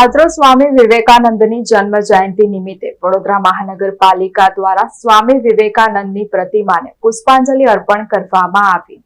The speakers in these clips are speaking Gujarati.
આજરોજ સ્વામી વિવેકાનંદની જન્મ જયંતિ નિમિત્તે વડોદરા મહાનગરપાલિકા દ્વારા સ્વામી વિવેકાનંદની પ્રતિમાને પુષ્પાંજલિ અર્પણ કરવામાં આવી।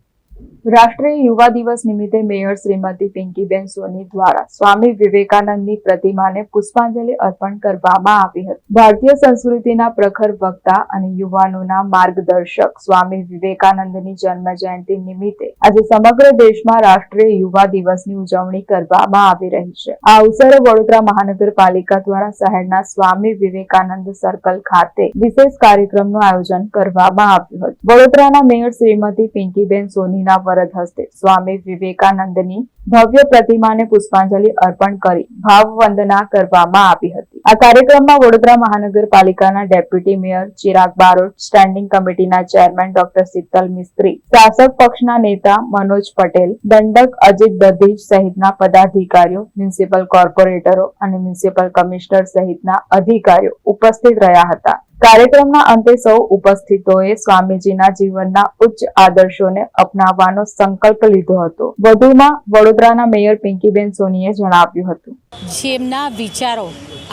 રાષ્ટ્રીય યુવા દિવસ નિમિત્તે મેયર શ્રીમતી પિંકીબેન સોની દ્વારા સ્વામી વિવેકાનંદની પ્રતિમાને પુષ્પાંજલિ અર્પણ કરવામાં આવી હતી। ભારતીય સંસ્કૃતિના પ્રખર વક્તા અને યુવાનોના માર્ગદર્શક સ્વામી વિવેકાનંદની જન્મ જયંતિ નિમિત્તે આજે સમગ્ર દેશમાં રાષ્ટ્રીય યુવા દિવસની ઉજવણી કરવામાં આવી રહી છે। આ અવસરે વડોદરા મહાનગરપાલિકા દ્વારા શહેરના સ્વામી વિવેકાનંદ સર્કલ ખાતે વિશેષ કાર્યક્રમનું આયોજન કરવામાં આવ્યું હતું। વડોદરાના મેયર શ્રીમતી પિંકીબેન સોનીના વરદ હસ્તે સ્વામી વિવેકાનંદની ભવ્ય પ્રતિમાને પુષ્પાંજલિ અર્પણ કરી ભાવવંદના કરવામાં આવી હતી। આ કાર્યક્રમમાં વડોદરા મહાનગરપાલિકાના deputy mayor Chirag Barot, standing કમિટીના ચેરમેન ડોક્ટર શીતલ મિસ્ત્રી, શાસક પક્ષના નેતા મનોજ પટેલ, દંડક અજીત દધીજ સહિતના પદાધિકારીઓ, મ્યુનિસિપલ કોર્પોરેટરો અને મ્યુનિસિપલ કમિશનર સહિતના અધિકારીઓ ઉપસ્થિત રહ્યા હતા। કાર્યક્રમના અંતે સૌ ઉપસ્થિતોએ સ્વામીજીના જીવનના ઉચ્ચ આદર્શોને અપનાવવાનો સંકલ્પ લીધો હતો। વધુમાં વડોદરાના મેયર પિંકીબેન સોનીએ જણાવ્યું હતું, જેમના વિચારો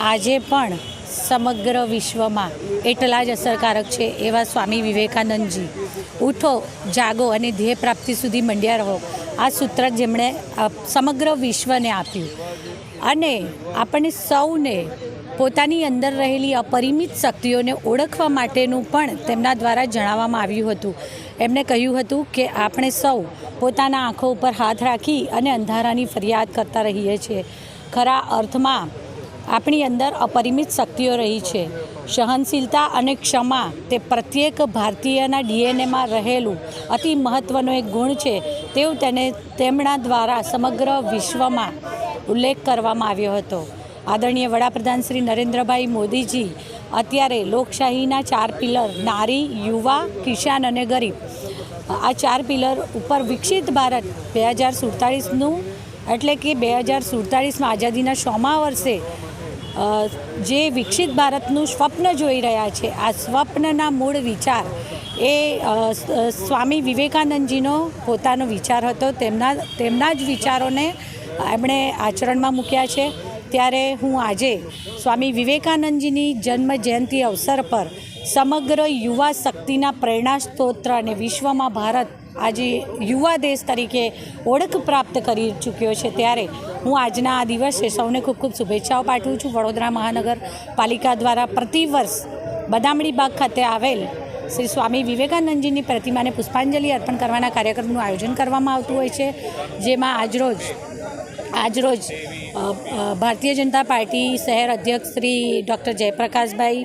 આજે પણ સમગ્ર વિશ્વમાં એટલા જ અસરકારક છે એવા સ્વામી વિવેકાનંદજી, ઉઠો જાગો અને ધ્યેય પ્રાપ્તિ સુધી મંડ્યા રહો, આ સૂત્ર જેમણે સમગ્ર વિશ્વને આપ્યું અને આપણને સૌને પોતાની અંદર રહેલી અપરિમિત શક્તિઓને ઓળખવા માટેનું પણ તેમના દ્વારા જણાવવામાં આવ્યું હતું। એમણે કહ્યું હતું કે આપણે સૌ પોતાના આંખો ઉપર હાથ રાખી અને અંધારાની ફરિયાદ કરતા રહીએ છીએ। ખરા અર્થમાં આપણી અંદર અપરિમિત શક્તિઓ રહી છે। સહનશીલતા અને ક્ષમા તે પ્રત્યેક ભારતીયના ડીએનએમાં રહેલું અતિ મહત્ત્વનો એક ગુણ છે તેવું તેમના દ્વારા સમગ્ર વિશ્વમાં ઉલ્લેખ કરવામાં આવ્યો હતો। આદરણીય વડાપ્રધાન શ્રી નરેન્દ્રભાઈ મોદીજી અત્યારે લોકશાહીના 4 પિલર નારી, યુવા, કિસાન અને ગરીબ, આ 4 પિલર ઉપર વિકસિત ભારત 2047નું એટલે કે 2047માં આઝાદીના 100મા વર્ષે જે વિકસિત ભારતનું સ્વપ્ન જોઈ રહ્યા છે, આ સ્વપ્નના મૂળ વિચાર એ સ્વામી વિવેકાનંદજીનો પોતાનો વિચાર હતો। તેમના જ વિચારોને એમણે આચરણમાં મૂક્યા છે। ત્યારે હું આજે સ્વામી વિવેકાનંદજીની જન્મ જયંતિ અવસર પર સમગ્ર યુવા શક્તિના પ્રેરણા સ્ત્રોત અને વિશ્વમાં ભારત આજે યુવા દેશ તરીકે ઓળખ પ્રાપ્ત કરી ચૂક્યો છે, ત્યારે હું આજના આ દિવસે સૌને ખૂબ ખૂબ શુભેચ્છાઓ પાઠવું છું। વડોદરા મહાનગરપાલિકા દ્વારા પ્રતિવર્ષ બદામડી બાગ ખાતે આવેલ શ્રી સ્વામી વિવેકાનંદજીની પ્રતિમાને પુષ્પાંજલિ અર્પણ કરવાના કાર્યક્રમનું આયોજન કરવામાં આવતું હોય છે, જેમાં આજરોજ ભારતીય જનતા પાર્ટી શહેર અધ્યક્ષ શ્રી ડૉક્ટર જયપ્રકાશભાઈ,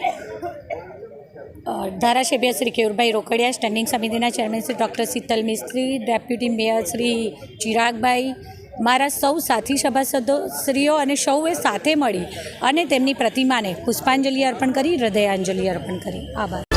ધારાસભ્ય શ્રી કેયુરભાઈ રોકડિયા, સ્ટેન્ડિંગ સમિતિના ચેરમેન શ્રી ડૉક્ટર શીતલ મિસ્ત્રી, ડેપ્યુટી મેયર શ્રી ચિરાગભાઈ, મારા સૌ સાથી સભાસદોશ્રીઓ અને સૌએ સાથે મળી અને તેમની પ્રતિમાને પુષ્પાંજલિ અર્પણ કરી, હૃદયાંજલિ અર્પણ કરી। આભાર।